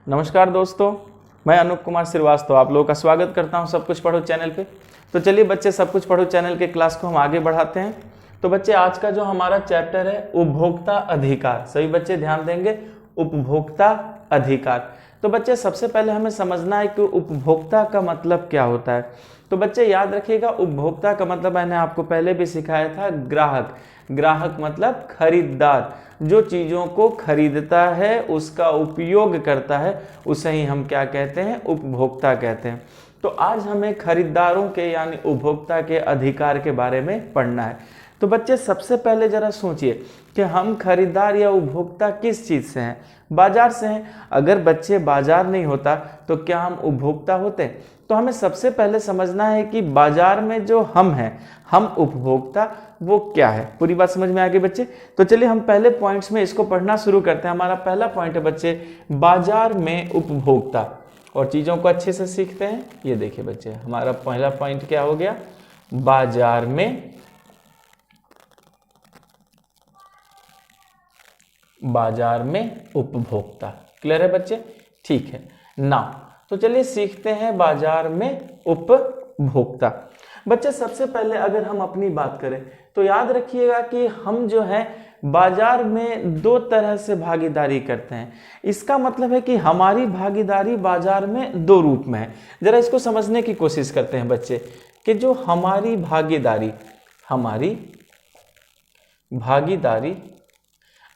नमस्कार दोस्तों, मैं अनूप कुमार श्रीवास्तव आप लोगों का स्वागत करता हूं सब कुछ पढ़ो चैनल पे। तो चलिए बच्चे, सब कुछ पढ़ो चैनल के क्लास को हम आगे बढ़ाते हैं। तो बच्चे, आज का जो हमारा चैप्टर है उपभोक्ता अधिकार, सभी बच्चे ध्यान देंगे, उपभोक्ता अधिकार। तो बच्चे, सबसे पहले हमें समझना है कि उपभोक्ता का मतलब क्या होता है। तो बच्चे याद रखिएगा, उपभोक्ता का मतलब मैंने आपको पहले भी सिखाया था, ग्राहक। ग्राहक मतलब खरीदार, जो चीज़ों को खरीदता है, उसका उपयोग करता है, उसे ही हम क्या कहते हैं, उपभोक्ता कहते हैं। तो आज हमें खरीदारों के यानी उपभोक्ता के अधिकार के बारे में पढ़ना है। तो बच्चे, सबसे पहले जरा सोचिए कि हम खरीदार या उपभोक्ता किस चीज़ से हैं? बाजार से हैं। अगर बच्चे बाजार नहीं होता तो क्या हम उपभोक्ता होते? तो हमें सबसे पहले समझना है कि बाजार में जो हम हैं, हम उपभोक्ता, वो क्या है। पूरी बात समझ में आ गई बच्चे? तो चलिए हम पहले पॉइंट्स में इसको पढ़ना शुरू करते हैं। हमारा पहला पॉइंट है बच्चे, बाजार में उपभोक्ता, और चीज़ों को अच्छे से सीखते हैं। ये देखिए बच्चे, हमारा पहला पॉइंट क्या हो गया, बाजार में उपभोक्ता। क्लियर है बच्चे? ठीक है ना। तो चलिए सीखते हैं बाजार में उपभोक्ता। बच्चे, सबसे पहले अगर हम अपनी बात करें तो याद रखिएगा कि हम जो है बाजार में दो तरह से भागीदारी करते हैं। इसका मतलब है कि हमारी भागीदारी बाजार में दो रूप में है। जरा इसको समझने की कोशिश करते हैं बच्चे, कि जो हमारी भागीदारी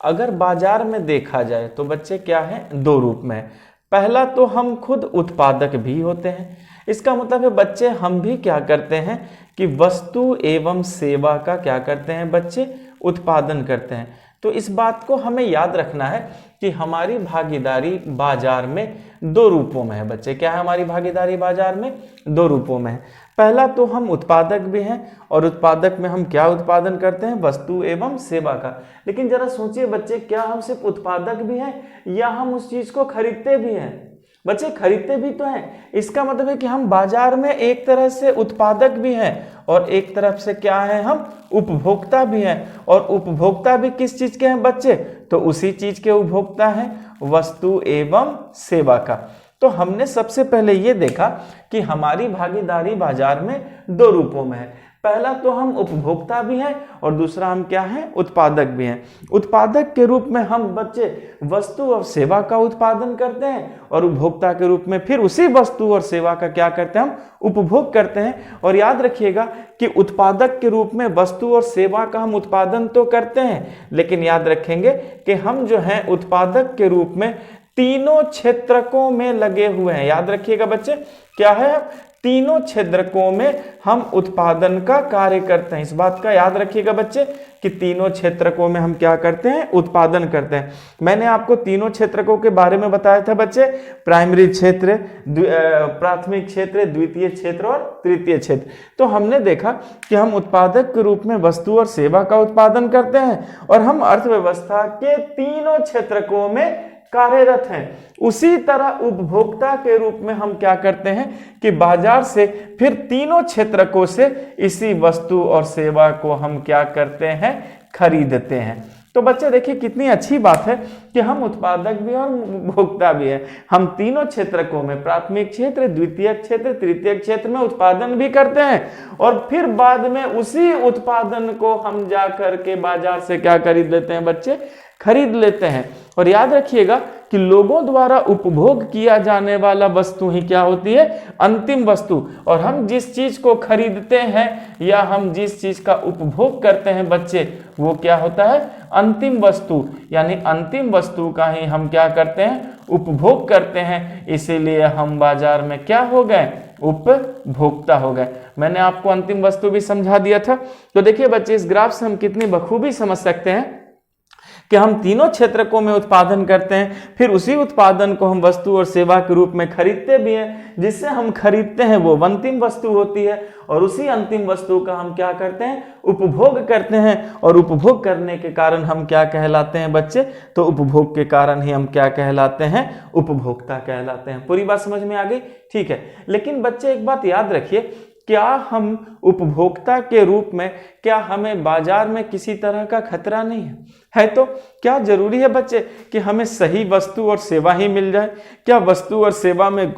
अगर बाजार में देखा जाए तो बच्चे क्या है, दो रूप में है। पहला तो हम खुद उत्पादक भी होते हैं। इसका मतलब है बच्चे, हम भी क्या करते हैं कि वस्तु एवं सेवा का क्या करते हैं बच्चे, उत्पादन करते हैं। तो इस बात को हमें याद रखना है कि हमारी भागीदारी बाजार में दो रूपों में है बच्चे। क्या है हमारी भागीदारी बाजार में? दो रूपों में है। पहला तो हम उत्पादक भी हैं, और उत्पादक में हम क्या उत्पादन करते हैं, वस्तु एवं सेवा का। लेकिन जरा सोचिए बच्चे, क्या हम सिर्फ उत्पादक भी हैं या हम उस चीज को खरीदते भी हैं? बच्चे, खरीदते भी तो हैं। इसका मतलब है कि हम बाजार में एक तरह से उत्पादक भी हैं और एक तरफ से क्या है, हम उपभोक्ता भी हैं। और उपभोक्ता भी किस चीज के हैं बच्चे? तो उसी चीज के उपभोक्ता हैं, वस्तु एवं सेवा का। तो हमने सबसे पहले ये देखा कि हमारी भागीदारी बाजार में दो रूपों में है। पहला तो हम उपभोक्ता भी हैं और दूसरा हम क्या हैं, उत्पादक भी हैं। उत्पादक के रूप में हम बच्चे वस्तु और सेवा का उत्पादन करते हैं, और उपभोक्ता के रूप में फिर उसी वस्तु और सेवा का क्या करते हैं, हम उपभोग करते हैं। और याद रखिएगा कि उत्पादक के रूप में वस्तु और सेवा का हम उत्पादन तो करते हैं, लेकिन याद रखेंगे कि हम जो हैं उत्पादक के रूप में तीनों क्षेत्रकों में लगे हुए हैं। याद रखिएगा बच्चे, क्या है, तीनों क्षेत्रकों में हम उत्पादन का कार्य करते हैं। इस बात का याद रखिएगा बच्चे कि तीनों क्षेत्रकों में हम क्या करते हैं, उत्पादन करते हैं। मैंने आपको तीनों क्षेत्रकों के बारे में बताया था बच्चे, प्राइमरी क्षेत्र, प्राथमिक क्षेत्र, द्वितीय क्षेत्र और तृतीय क्षेत्र। तो हमने देखा कि हम उत्पादक के रूप में वस्तु और सेवा का उत्पादन करते हैं, और हम अर्थव्यवस्था के तीनों क्षेत्रकों में कार्यरत हैं। उसी तरह उपभोक्ता के रूप में हम क्या करते हैं कि बाजार से फिर तीनों क्षेत्रकों से इसी वस्तु और सेवा को हम क्या करते हैं, खरीदते हैं। तो बच्चे देखिए, कितनी अच्छी बात है कि हम उत्पादक भी और उपभोक्ता भी हैं। हम तीनों क्षेत्रकों में, प्राथमिक क्षेत्र, द्वितीय क्षेत्र, तृतीय क्षेत्र में उत्पादन भी करते हैं, और फिर बाद में उसी उत्पादन को हम जा करके बाजार से क्या खरीद लेते हैं बच्चे, खरीद लेते हैं। और याद रखिएगा कि लोगों द्वारा उपभोग किया जाने वाला वस्तु ही क्या होती है, अंतिम वस्तु। और हम जिस चीज को खरीदते हैं या हम जिस चीज का उपभोग करते हैं बच्चे, वो क्या होता है, अंतिम वस्तु। यानी अंतिम वस्तु का ही हम क्या करते हैं, उपभोग करते हैं। इसीलिए हम बाजार में क्या हो गए, उपभोक्ता हो गए। मैंने आपको अंतिम वस्तु भी समझा दिया था। तो देखिए बच्चे, इस ग्राफ से हम कितनी बखूबी समझ सकते हैं कि हम तीनों क्षेत्रकों में उत्पादन करते हैं, फिर उसी उत्पादन को हम वस्तु और सेवा के रूप में खरीदते भी हैं। जिससे हम खरीदते हैं वो अंतिम वस्तु होती है, और उसी अंतिम वस्तु का हम क्या करते हैं, उपभोग करते हैं। और उपभोग करने के कारण हम क्या कहलाते हैं बच्चे, तो उपभोग के कारण ही हम क्या कहलाते हैं, उपभोक्ता कहलाते हैं। पूरी बात समझ में आ गई? ठीक है। लेकिन बच्चे एक बात याद रखिए क्या हम उपभोक्ता के रूप में, क्या हमें बाजार में किसी तरह का खतरा नहीं है तो क्या जरूरी है बच्चे कि हमें सही वस्तु और सेवा ही मिल जाए? क्या वस्तु और सेवा में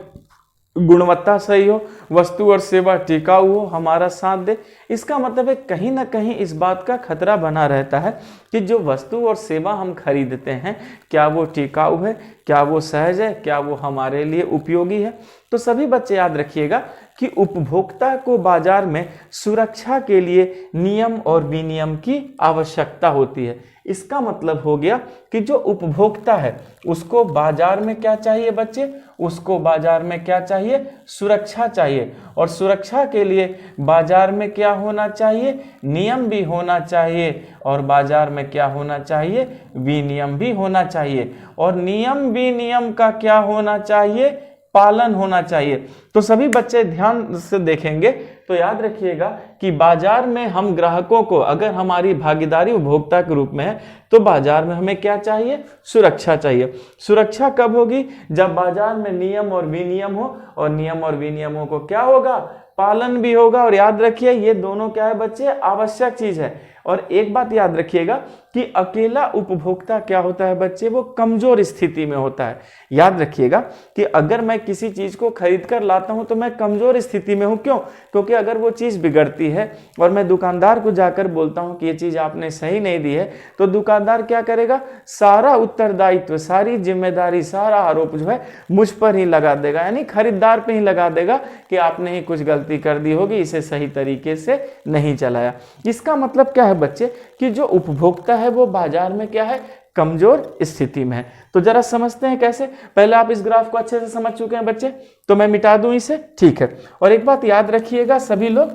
गुणवत्ता सही हो, वस्तु और सेवा टिकाऊ हो, हमारा साथ दे? इसका मतलब है कहीं ना कहीं इस बात का खतरा बना रहता है कि जो वस्तु और सेवा हम खरीदते हैं क्या वो टिकाऊ है, क्या वो सहज है, क्या वो हमारे लिए उपयोगी है। तो सभी बच्चे याद रखिएगा कि उपभोक्ता को बाजार में सुरक्षा के लिए नियम और विनियम की आवश्यकता होती है। इसका मतलब हो गया कि जो उपभोक्ता है उसको बाजार में क्या चाहिए बच्चे? उसको बाजार में क्या चाहिए? सुरक्षा चाहिए। और सुरक्षा के लिए बाजार में क्या होना चाहिए? नियम भी होना चाहिए। और बाजार में क्या होना चाहिए? विनियम भी होना चाहिए। और नियम विनियम का क्या होना चाहिए? पालन होना चाहिए। तो सभी बच्चे ध्यान से देखेंगे तो याद रखिएगा कि बाजार में हम ग्राहकों को, अगर हमारी भागीदारी उपभोक्ता के रूप में है तो बाजार में हमें क्या चाहिए? सुरक्षा चाहिए। सुरक्षा कब होगी? जब बाजार में नियम और विनियम हो, और नियम और विनियमों को क्या होगा? पालन भी होगा। और याद रखिए ये दोनों क्या है बच्चे? आवश्यक चीज है। और एक बात याद रखिएगा कि अकेला उपभोक्ता क्या होता है बच्चे? वो कमजोर स्थिति में होता है। याद रखिएगा कि अगर मैं किसी चीज को खरीद कर लाता हूं तो मैं कमजोर स्थिति में हूं। क्यों? क्योंकि अगर वो चीज बिगड़ती है और मैं दुकानदार को जाकर बोलता हूं कि ये चीज आपने सही नहीं दी है, तो दुकानदार क्या करेगा? सारा उत्तरदायित्व, सारी जिम्मेदारी, सारा आरोप जो है मुझ पर ही लगा देगा, यानी खरीदार पे ही लगा देगा कि आपने ही कुछ गलती कर दी होगी, इसे सही तरीके से नहीं चलाया। इसका मतलब क्या है बच्चे? कि जो उपभोक्ता है वो बाजार में क्या है? कमजोर स्थिति में है। तो जरा समझते हैं कैसे। पहले आप इस ग्राफ को अच्छे से समझ चुके हैं बच्चे, तो मैं मिटा दूं इसे, ठीक है। और एक बात याद रखिएगा सभी लोग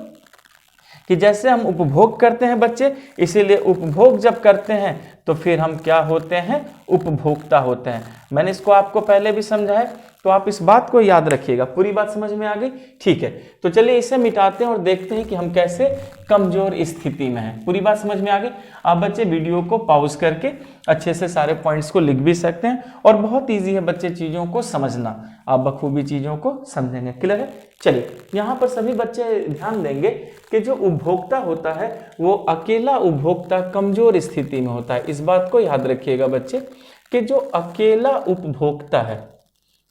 कि जैसे हम उपभोग करते हैं बच्चे, इसीलिए उपभोग जब करते हैं तो फिर हम क्या होते हैं? उपभोक्ता होते हैं। मैंने इसको आपको पहले भी समझाया, तो आप इस बात को याद रखिएगा। पूरी बात समझ में आ गई? ठीक है, तो चलिए इसे मिटाते हैं और देखते हैं कि हम कैसे कमजोर स्थिति में हैं। पूरी बात समझ में आ गई? आप बच्चे वीडियो को पॉज करके अच्छे से सारे पॉइंट्स को लिख भी सकते हैं, और बहुत ईजी है बच्चे चीज़ों को समझना, आप बखूबी चीज़ों को समझेंगे। क्लियर है? चलिए यहाँ पर सभी बच्चे ध्यान देंगे कि जो उपभोक्ता होता है वो अकेला उपभोक्ता कमजोर स्थिति में होता है। इस बात को याद रखिएगा बच्चे कि जो अकेला उपभोक्ता है,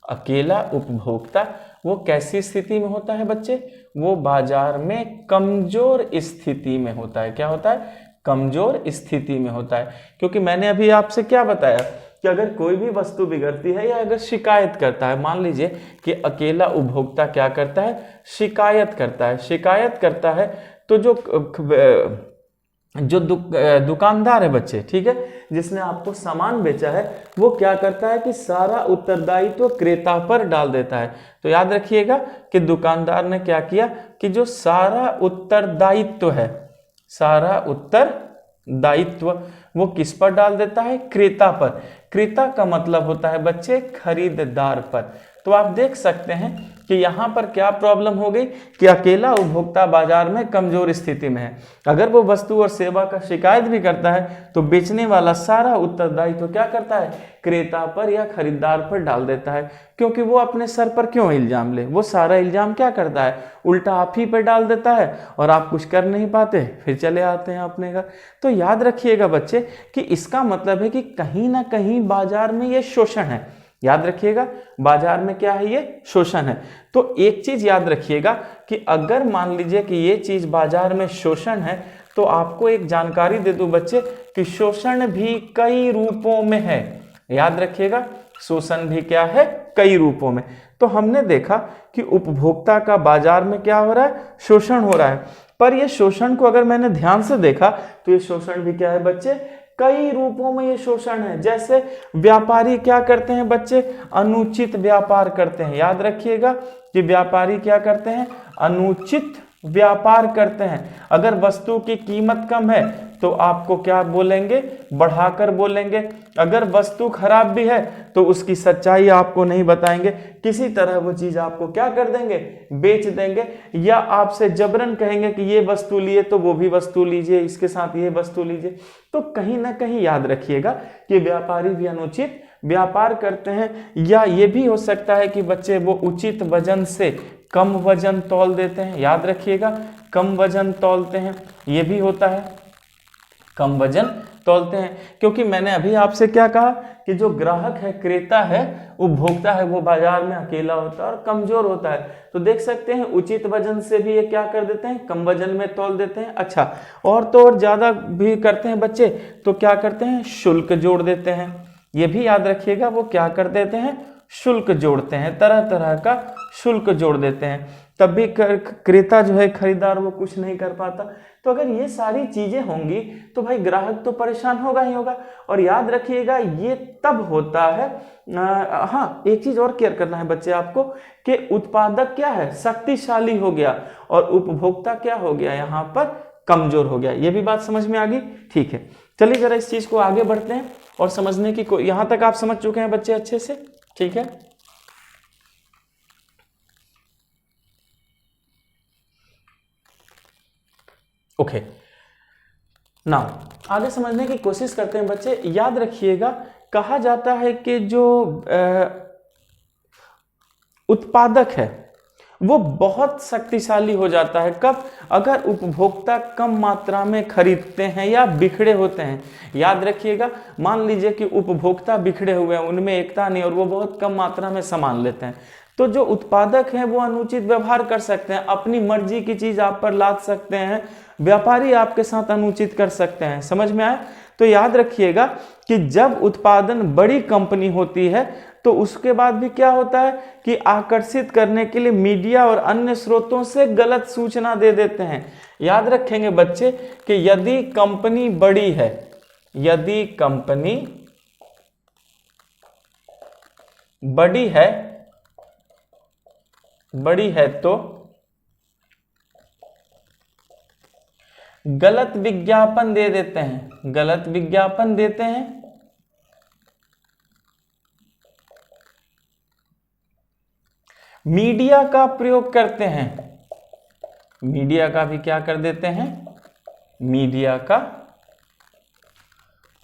अकेला उपभोक्ता वो कैसी स्थिति में होता है बच्चे? वो बाजार में कमजोर स्थिति में होता है। क्या होता है? कमजोर स्थिति में होता है। क्योंकि मैंने अभी आपसे क्या बताया कि अगर कोई भी वस्तु बिगड़ती है या अगर शिकायत करता है, मान लीजिए कि अकेला उपभोक्ता क्या करता है? शिकायत करता है। शिकायत करता है तो जो दुकानदार है बच्चे, ठीक है, जिसने आपको सामान बेचा है, वो क्या करता है कि सारा उत्तरदायित्व क्रेता पर डाल देता है। तो याद रखिएगा कि दुकानदार ने क्या किया कि जो सारा उत्तरदायित्व है, सारा उत्तरदायित्व वो किस पर डाल देता है? क्रेता पर। क्रेता का मतलब होता है बच्चे खरीदार पर। तो आप देख सकते हैं कि यहाँ पर क्या प्रॉब्लम हो गई कि अकेला उपभोक्ता बाजार में कमजोर स्थिति में है। अगर वो वस्तु और सेवा का शिकायत भी करता है तो बेचने वाला सारा उत्तरदायित्व क्या करता है? क्रेता पर या खरीदार पर डाल देता है। क्योंकि वो अपने सर पर क्यों इल्जाम ले? वो सारा इल्जाम क्या करता है? उल्टा आप ही पर डाल देता है, और आप कुछ कर नहीं पाते, फिर चले आते हैं अपने घर। तो याद रखिएगा बच्चे कि इसका मतलब है कि कहीं ना कहीं बाजार में ये शोषण है। याद रखिएगा बाजार में क्या है? ये शोषण है। तो एक चीज याद रखिएगा कि अगर मान लीजिए कि ये चीज बाजार में शोषण है, तो आपको एक जानकारी दे दूं बच्चे कि शोषण भी कई रूपों में है। याद रखिएगा शोषण भी क्या है? कई रूपों में। तो हमने देखा कि उपभोक्ता का बाजार में क्या हो रहा है? शोषण हो रहा है। पर ये शोषण को अगर मैंने ध्यान से देखा तो ये शोषण भी क्या है बच्चे? कई रूपों में ये शोषण है। जैसे व्यापारी क्या करते हैं बच्चे? अनुचित व्यापार करते हैं। याद रखिएगा कि व्यापारी क्या करते हैं? अनुचित व्यापार करते हैं। अगर वस्तु की कीमत कम है तो आपको क्या बोलेंगे? बढ़ाकर बोलेंगे। अगर वस्तु खराब भी है तो उसकी सच्चाई आपको नहीं बताएंगे, किसी तरह वो चीज आपको क्या कर देंगे? बेच देंगे। या आपसे जबरन कहेंगे कि ये वस्तु लिए तो वो भी वस्तु लीजिए, इसके साथ ये वस्तु लीजिए। तो कहीं ना कहीं याद रखिएगा कि व्यापारी भी अनुचित व्यापार करते हैं। या ये भी हो सकता है कि बच्चे वो उचित वजन से कम वजन तौल देते हैं, याद रखिएगा कम वजन तौलते हैं, ये भी होता है, कम वजन तौलते हैं। क्योंकि मैंने अभी आपसे क्या कहा कि जो ग्राहक है, क्रेता है, उपभोक्ता है, वो बाजार में अकेला होता है और कमजोर होता है। तो देख सकते हैं उचित वजन से भी ये क्या कर देते हैं, कम वजन में तौल देते हैं। अच्छा, और तो और ज्यादा भी करते हैं बच्चे, तो क्या करते हैं, शुल्क जोड़ देते हैं। ये भी याद रखिएगा, वो क्या कर देते हैं, शुल्क जोड़ते हैं, तरह तरह का शुल्क जोड़ देते हैं। तब भी क्रेता जो है, खरीदार, वो कुछ नहीं कर पाता। तो अगर ये सारी चीजें होंगी तो भाई ग्राहक तो परेशान होगा ही होगा। और याद रखिएगा ये तब होता है, हाँ एक चीज और केयर करना है बच्चे आपको, कि उत्पादक क्या है, शक्तिशाली हो गया और उपभोक्ता क्या हो गया, यहाँ पर कमजोर हो गया। ये भी बात समझ में आ गई, ठीक है। चलिए जरा इस चीज को आगे बढ़ते हैं और समझने की यहां तक आप समझ चुके हैं बच्चे अच्छे से, ठीक है। ओके, नाउ आगे समझने की कोशिश करते हैं बच्चे। याद रखिएगा कहा जाता है कि जो उत्पादक है वो बहुत शक्तिशाली हो जाता है। कब, अगर उपभोक्ता कम मात्रा में खरीदते हैं या बिखरे होते हैं। याद रखिएगा, मान लीजिए कि उपभोक्ता बिखरे हुए हैं, उनमें एकता नहीं और वो बहुत कम मात्रा में सामान लेते हैं, तो जो उत्पादक हैं वो अनुचित व्यवहार कर सकते हैं, अपनी मर्जी की चीज आप पर लाद सकते हैं, व्यापारी आपके साथ अनुचित कर सकते हैं। समझ में आया? तो याद रखिएगा कि जब उत्पादन बड़ी कंपनी होती है तो उसके बाद भी क्या होता है कि आकर्षित करने के लिए मीडिया और अन्य स्रोतों से गलत सूचना दे देते हैं। याद रखेंगे बच्चे कि यदि कंपनी बड़ी है, यदि कंपनी बड़ी है तो गलत विज्ञापन दे देते हैं, गलत विज्ञापन देते हैं, मीडिया का प्रयोग करते हैं, मीडिया का भी क्या कर देते हैं, मीडिया का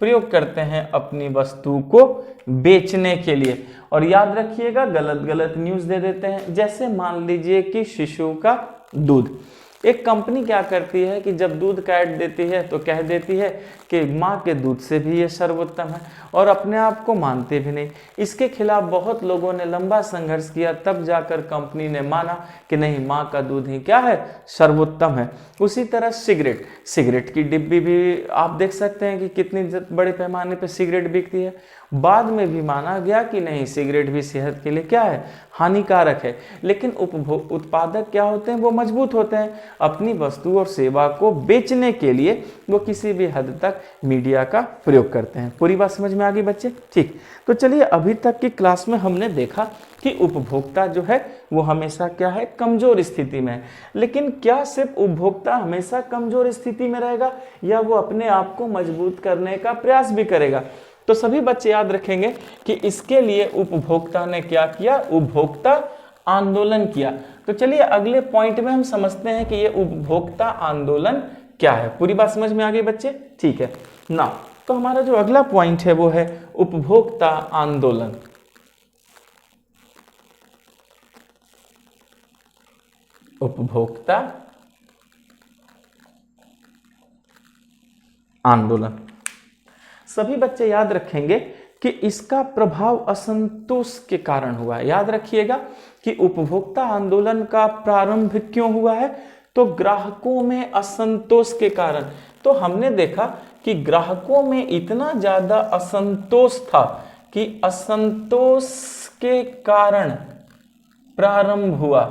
प्रयोग करते हैं अपनी वस्तु को बेचने के लिए। और याद रखिएगा गलत गलत न्यूज दे देते हैं। जैसे मान लीजिए कि शिशु का दूध, एक कंपनी क्या करती है कि जब दूध का ऐड देती है तो कह देती है कि माँ के दूध से भी ये सर्वोत्तम है, और अपने आप को मानते भी नहीं। इसके खिलाफ बहुत लोगों ने लंबा संघर्ष किया, तब जाकर कंपनी ने माना कि नहीं, माँ का दूध ही क्या है, सर्वोत्तम है। उसी तरह सिगरेट, सिगरेट की डिब्बी भी आप देख सकते हैं कि कितनी बड़े पैमाने पर सिगरेट बिकती है। बाद में भी माना गया कि नहीं, सिगरेट भी सेहत के लिए क्या है, हानिकारक है। लेकिन उत्पादक क्या होते हैं, वो मजबूत होते हैं। अपनी वस्तु और सेवा को बेचने के लिए वो किसी भी हद तक मीडिया का प्रयोग करते हैं। पूरी बात समझ में आ गई बच्चे? ठीक, तो चलिए अभी तक की क्लास में हमने देखा कि उपभोक्ता जो है वो हमेशा क्या है, कमजोर स्थिति में है। लेकिन क्या सिर्फ उपभोक्ता हमेशा कमजोर स्थिति में रहेगा, या वो अपने आप को मजबूत करने का प्रयास भी करेगा? तो सभी बच्चे याद रखेंगे कि इसके लिए उपभोक्ता ने क्या किया, उपभोक्ता आंदोलन किया। तो चलिए अगले पॉइंट में हम समझते हैं कि ये उपभोक्ता आंदोलन क्या है। पूरी बात समझ में आ गई बच्चे? ठीक है ना। तो हमारा जो अगला पॉइंट है वो है उपभोक्ता आंदोलन। उपभोक्ता आंदोलन, सभी बच्चे याद रखेंगे कि इसका प्रभाव असंतोष के कारण हुआ है। याद रखिएगा कि उपभोक्ता आंदोलन का प्रारंभ क्यों हुआ है, तो ग्राहकों में असंतोष के कारण। तो हमने देखा कि ग्राहकों में इतना ज्यादा असंतोष था कि असंतोष के कारण प्रारंभ हुआ,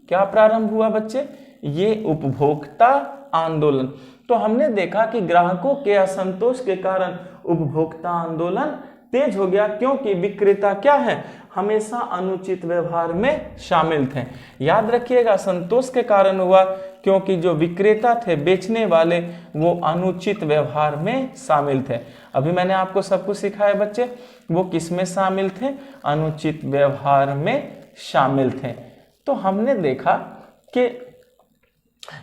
क्या प्रारंभ हुआ बच्चे, ये उपभोक्ता आंदोलन। तो हमने देखा कि ग्राहकों के असंतोष के कारण उपभोक्ता आंदोलन तेज हो गया, क्योंकि विक्रेता क्या है, हमेशा अनुचित व्यवहार में शामिल थे। याद रखिएगा असंतोष के कारण हुआ क्योंकि जो विक्रेता थे, बेचने वाले, वो अनुचित व्यवहार में शामिल थे। अभी मैंने आपको सब कुछ सिखाया बच्चे, वो किस में शामिल थे, अनुचित व्यवहार में शामिल थे। तो हमने देखा कि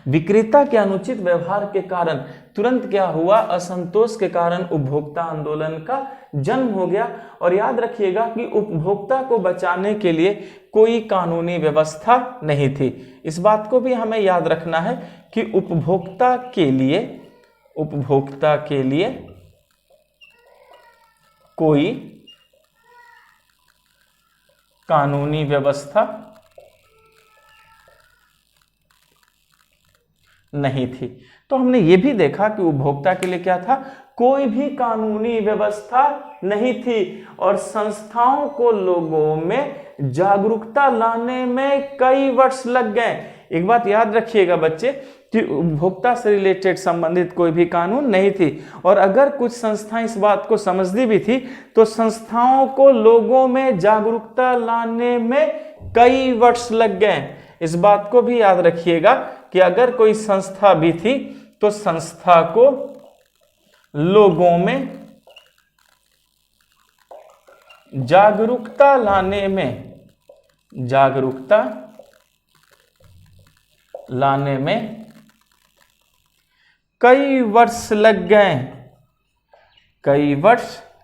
विक्रेता के अनुचित व्यवहार के कारण तुरंत क्या हुआ, असंतोष के कारण उपभोक्ता आंदोलन का जन्म हो गया। और याद रखिएगा कि उपभोक्ता को बचाने के लिए कोई कानूनी व्यवस्था नहीं थी। इस बात को भी हमें याद रखना है कि उपभोक्ता के लिए कोई कानूनी व्यवस्था नहीं थी। तो हमने ये भी देखा कि उपभोक्ता के लिए क्या था, कोई भी कानूनी व्यवस्था नहीं थी और संस्थाओं को लोगों में जागरूकता लाने में कई वर्ष लग गए। एक बात याद रखिएगा बच्चे कि उपभोक्ता से रिलेटेड संबंधित कोई भी कानून नहीं थी, और अगर कुछ संस्थाएं इस बात को समझती भी थी तो संस्थाओं को लोगों में जागरूकता लाने में कई वर्ष लग गए। इस बात को भी याद रखिएगा कि अगर कोई संस्था भी थी तो संस्था को लोगों में जागरूकता लाने में कई वर्ष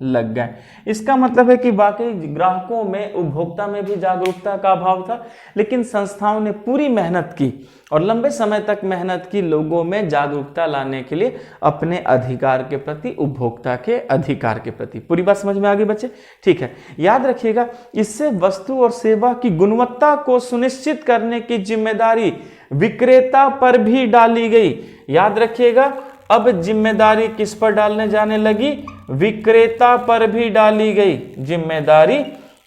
लग गए। इसका मतलब है कि बाकी ग्राहकों में, उपभोक्ता में भी जागरूकता का अभाव था, लेकिन संस्थाओं ने पूरी मेहनत की और लंबे समय तक मेहनत की लोगों में जागरूकता लाने के लिए, अपने अधिकार के प्रति, उपभोक्ता के अधिकार के प्रति। पूरी बात समझ में आ गई बच्चे? ठीक है, याद रखिएगा इससे वस्तु और सेवा की गुणवत्ता को सुनिश्चित करने की जिम्मेदारी विक्रेता पर भी डाली गई। याद रखिएगा, अब जिम्मेदारी किस पर डालने जाने लगी, विक्रेता पर भी डाली गई। जिम्मेदारी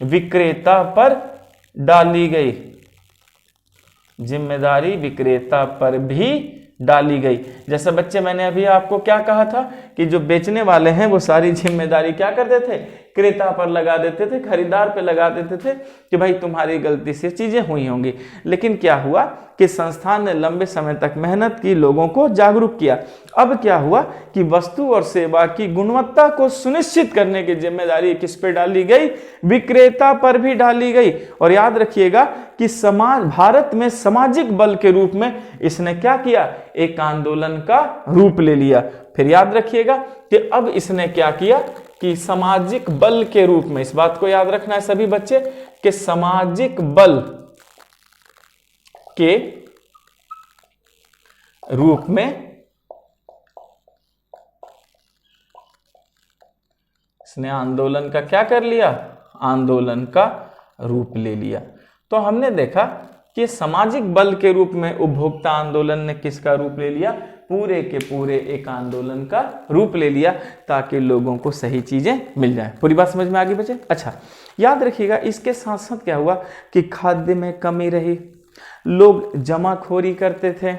विक्रेता पर डाली गई, जिम्मेदारी विक्रेता पर भी डाली गई। जैसे बच्चे मैंने अभी आपको क्या कहा था कि जो बेचने वाले हैं वो सारी जिम्मेदारी क्या करते थे, क्रेता पर लगा देते थे, खरीदार पे लगा देते थे कि भाई तुम्हारी गलती से चीजें हुई होंगी। लेकिन क्या हुआ कि संस्थान ने लंबे समय तक मेहनत की, लोगों को जागरूक किया। अब क्या हुआ कि वस्तु और सेवा की गुणवत्ता को सुनिश्चित करने की जिम्मेदारी किस पे डाली गई, विक्रेता पर भी डाली गई। और याद रखिएगा कि भारत में सामाजिक बल के रूप में इसने क्या किया, एक आंदोलन का रूप ले लिया। फिर याद रखिएगा कि अब इसने क्या किया कि सामाजिक बल के रूप में, इस बात को याद रखना है सभी बच्चे कि सामाजिक बल के रूप में इसने आंदोलन का क्या कर लिया, आंदोलन का रूप ले लिया। तो हमने देखा कि सामाजिक बल के रूप में उपभोक्ता आंदोलन ने किसका रूप ले लिया, पूरे के पूरे एक आंदोलन का रूप ले लिया ताकि लोगों को सही चीजें मिल जाए। पूरी बात समझ में आ गई बच्चे? अच्छा, याद रखिएगा इसके साथ साथ क्या हुआ कि खाद्य में कमी रही, लोग जमाखोरी करते थे,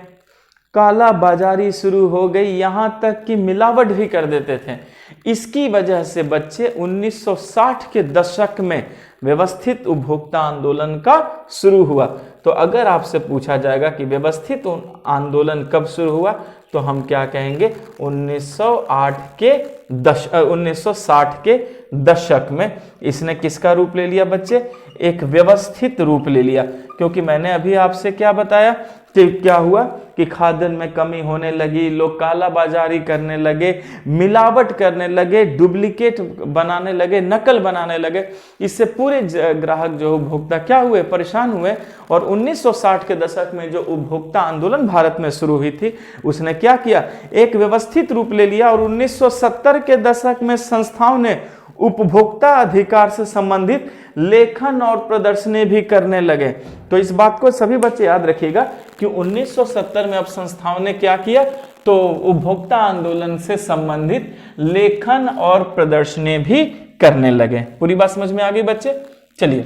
काला बाजारी शुरू हो गई, यहां तक कि मिलावट भी कर देते थे। इसकी वजह से बच्चे 1960 के दशक में व्यवस्थित उपभोक्ता आंदोलन का शुरू हुआ। तो अगर आपसे पूछा जाएगा कि व्यवस्थित आंदोलन कब शुरू हुआ, तो हम क्या कहेंगे, 1960 के दशक में इसने किसका रूप ले लिया बच्चे, एक व्यवस्थित रूप ले लिया। क्योंकि मैंने अभी आपसे क्या बताया कि क्या हुआ कि खाद्यान्न में कमी होने लगी, लोग काला बाजारी करने लगे, मिलावट करने लगे, डुप्लीकेट बनाने लगे, नकल बनाने लगे। इससे पूरे ग्राहक जो उपभोक्ता क्या हुए, परेशान हुए। और 1960 के दशक में जो उपभोक्ता आंदोलन भारत में शुरू हुई थी, उसने क्या किया, एक व्यवस्थित रूप ले लिया। और 1970 के दशक में संस्थाओं ने उपभोक्ता अधिकार से संबंधित लेखन और प्रदर्शनी भी करने लगे। तो इस बात को सभी बच्चे याद रखिएगा कि 1970 में अब संस्थाओं ने क्या किया, तो उपभोक्ता आंदोलन से संबंधित लेखन और प्रदर्शनी भी करने लगे। पूरी बात समझ में आ गई बच्चे? चलिए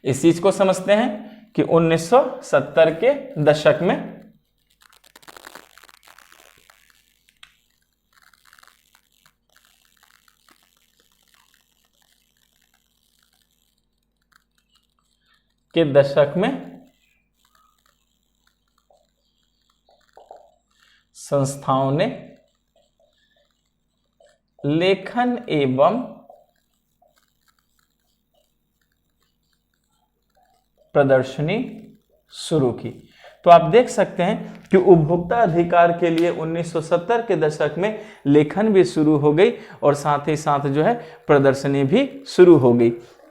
इस चीज को समझते हैं कि 1970 के दशक में संस्थाओं ने लेखन एवं प्रदर्शनी शुरू की। तो आप देख सकते हैं कि उपभोक्ता अधिकार के लिए 1970 के दशक में लेखन भी शुरू हो गई और साथ ही साथ जो है प्रदर्शनी भी शुरू हो गई।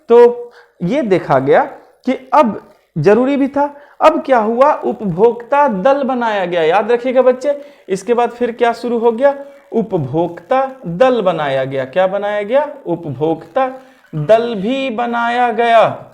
तो ये देखा गया कि अब जरूरी भी था। अब क्या हुआ, उपभोक्ता दल बनाया गया। याद रखिएगा बच्चे, इसके बाद फिर क्या शुरू हो गया, उपभोक्ता दल बनाया गया। क्या बनाया गया, उपभोक्ता दल भी बनाया गया।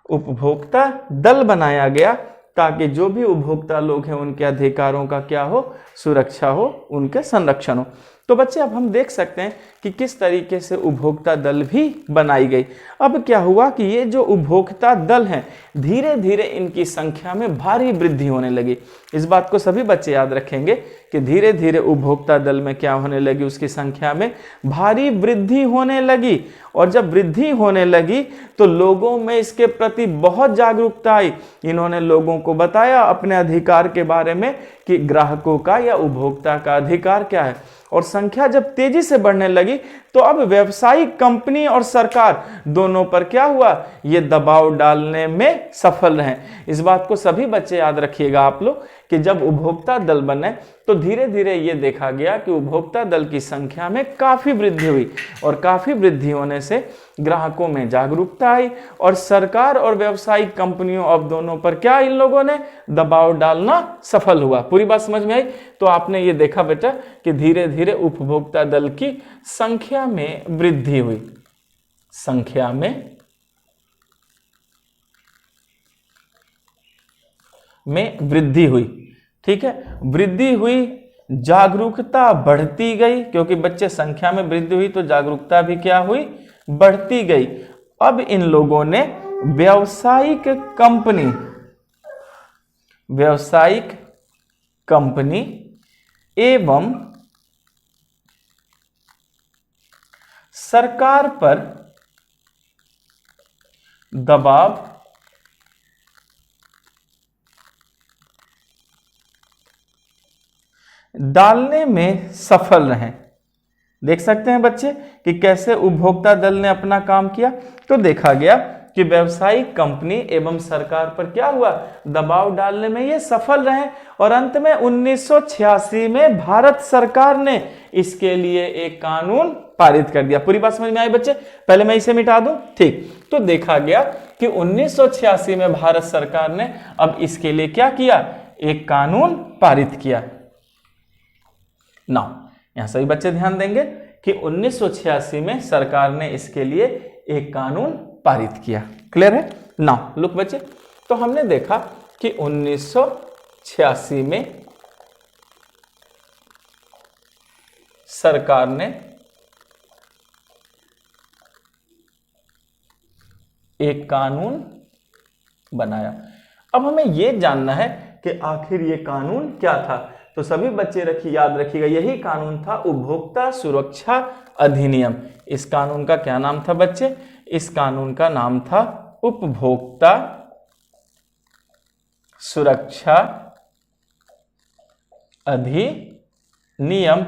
उपभोक्ता दल बनाया गया ताकि जो भी उपभोक्ता लोग हैं उनके अधिकारों का क्या हो, सुरक्षा हो, उनके संरक्षण हो। तो बच्चे अब हम देख सकते हैं कि किस तरीके से उपभोक्ता दल भी बनाई गई। अब क्या हुआ कि ये जो उपभोक्ता दल हैं धीरे धीरे इनकी संख्या में भारी वृद्धि होने लगी। इस बात को सभी बच्चे याद रखेंगे कि धीरे धीरे उपभोक्ता दल में क्या होने लगी, उसकी संख्या में भारी वृद्धि होने लगी। और जब वृद्धि होने लगी तो लोगों में इसके प्रति बहुत जागरूकता आई। इन्होंने लोगों को बताया अपने अधिकार के बारे में कि ग्राहकों का या उपभोक्ता का अधिकार क्या है। और संख्या जब तेजी से बढ़ने लगी तो अब व्यावसायिक कंपनी और सरकार दोनों पर क्या हुआ, ये दबाव डालने में सफल रहे। इस बात को सभी बच्चे याद रखिएगा आप लोग कि जब उपभोक्ता दल बने तो धीरे धीरे ये देखा गया कि उपभोक्ता दल की संख्या में काफी वृद्धि हुई और काफी वृद्धि होने से ग्राहकों में जागरूकता आई और सरकार और व्यावसायिक कंपनियों अब दोनों पर क्या इन लोगों ने दबाव डालना सफल हुआ। पूरी बात समझ में आई। तो आपने ये देखा बेटा कि धीरे धीरे उपभोक्ता दल की संख्या में वृद्धि हुई, संख्या में वृद्धि हुई। ठीक है, वृद्धि हुई, जागरूकता बढ़ती गई, क्योंकि बच्चे संख्या में वृद्धि हुई तो जागरूकता भी क्या हुई, बढ़ती गई। अब इन लोगों ने व्यावसायिक कंपनी एवं सरकार पर दबाव डालने में सफल रहे। देख सकते हैं बच्चे कि कैसे उपभोक्ता दल ने अपना काम किया। तो देखा गया कि व्यावसायिक कंपनी एवं सरकार पर क्या हुआ, दबाव डालने में ये सफल रहे और अंत में 1986 में भारत सरकार ने इसके लिए एक कानून पारित कर दिया। पूरी बात समझ में आई बच्चे? पहले मैं इसे मिटा दूं। ठीक, तो देखा गया कि 1986 में भारत सरकार ने अब इसके लिए क्या किया, एक कानून पारित किया। ना यहां सभी बच्चे ध्यान देंगे कि 1986 में सरकार ने इसके लिए एक कानून पारित किया। क्लियर है ना? लुक बच्चे, तो हमने देखा कि 1986 में सरकार ने एक कानून बनाया। अब हमें यह जानना है कि आखिर ये कानून क्या था। तो सभी बच्चे याद रखिएगा, यही कानून था उपभोक्ता सुरक्षा अधिनियम। इस कानून का क्या नाम था बच्चे? इस कानून का नाम था उपभोक्ता सुरक्षा अधिनियम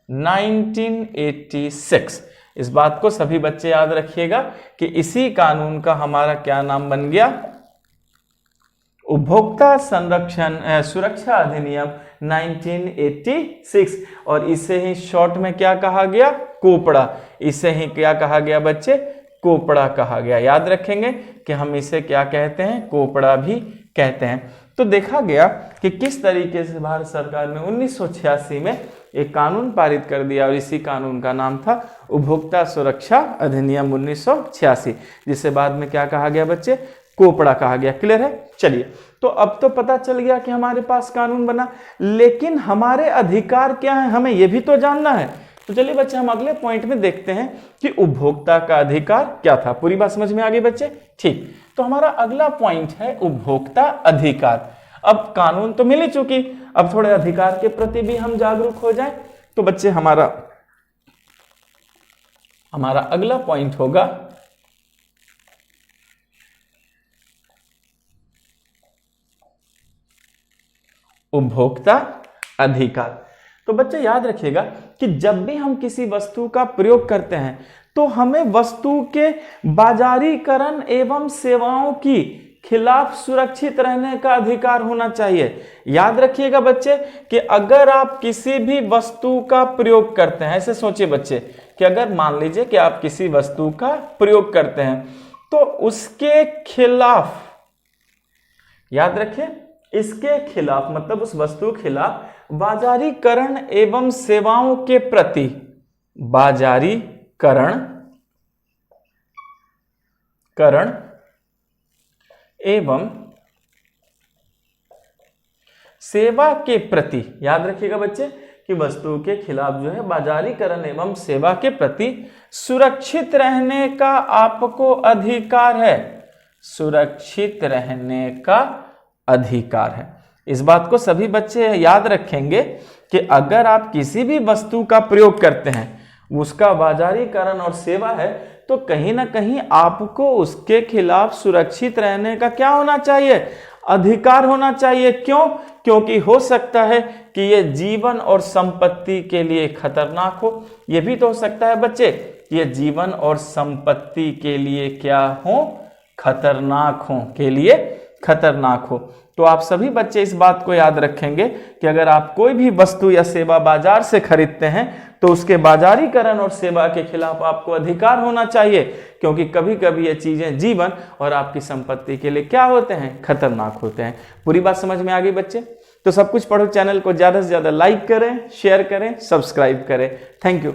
1986। इस बात को सभी बच्चे याद रखिएगा कि इसी कानून का हमारा क्या नाम बन गया, उपभोक्ता संरक्षण सुरक्षा अधिनियम 1986। और इसे ही शॉर्ट में क्या कहा गया, कोपड़ा। इसे ही क्या कहा गया बच्चे, कोपड़ा कहा गया। याद रखेंगे कि हम इसे क्या कहते हैं, कोपड़ा भी कहते हैं। तो देखा गया कि किस तरीके से भारत सरकार ने 1986 में एक कानून पारित कर दिया और इसी कानून का नाम था उपभोक्ता सुरक्षा अधिनियम 1986, जिसे बाद में क्या कहा गया बच्चे, कोपड़ा कहा गया। क्लियर है? चलिए, तो अब तो पता चल गया कि हमारे पास कानून बना, लेकिन हमारे अधिकार क्या है हमें यह भी तो जानना है। तो चलिए बच्चे, हम अगले पॉइंट में देखते हैं कि उपभोक्ता का अधिकार क्या था। पूरी बात समझ में आ गई बच्चे? ठीक, तो हमारा अगला पॉइंट है उपभोक्ता अधिकार। अब कानून तो मिल ही चुकी, अब थोड़े अधिकार के प्रति भी हम जागरूक हो जाएं। तो बच्चे हमारा अगला पॉइंट होगा उपभोक्ता अधिकार। तो बच्चे याद रखिएगा कि जब भी हम किसी वस्तु का प्रयोग करते हैं तो हमें वस्तु के बाजारीकरण एवं सेवाओं की खिलाफ सुरक्षित रहने का अधिकार होना चाहिए। याद रखिएगा बच्चे कि अगर आप किसी भी वस्तु का प्रयोग करते हैं, ऐसे सोचिए बच्चे कि अगर मान लीजिए कि आप किसी वस्तु का प्रयोग करते हैं तो उसके खिलाफ, याद रखिए, इसके खिलाफ मतलब उस वस्तु के खिलाफ बाजारीकरण एवं सेवाओं के प्रति, बाजारीकरण एवं सेवा के प्रति, याद रखिएगा बच्चे कि वस्तु के खिलाफ जो है बाजारीकरण एवं सेवा के प्रति सुरक्षित रहने का आपको अधिकार है, सुरक्षित रहने का अधिकार है। इस बात को सभी बच्चे याद रखेंगे कि अगर आप किसी भी वस्तु का प्रयोग करते हैं, उसका बाजारीकरण और सेवा है, तो कहीं ना कहीं आपको उसके खिलाफ सुरक्षित रहने का क्या होना चाहिए, अधिकार होना चाहिए। क्यों? क्योंकि हो सकता है कि यह जीवन और संपत्ति के लिए खतरनाक हो। यह भी तो हो सकता है बच्चे, ये जीवन और संपत्ति के लिए क्या हो, खतरनाक हो, के लिए खतरनाक हो। तो आप सभी बच्चे इस बात को याद रखेंगे कि अगर आप कोई भी वस्तु या सेवा बाजार से खरीदते हैं तो उसके बाजारीकरण और सेवा के खिलाफ आपको अधिकार होना चाहिए, क्योंकि कभी कभी ये चीजें जीवन और आपकी संपत्ति के लिए क्या होते हैं, खतरनाक होते हैं। पूरी बात समझ में आ गई बच्चे? तो सब कुछ पढ़ो चैनल को ज्यादा से ज्यादा लाइक करें, शेयर करें, सब्सक्राइब करें। Thank you.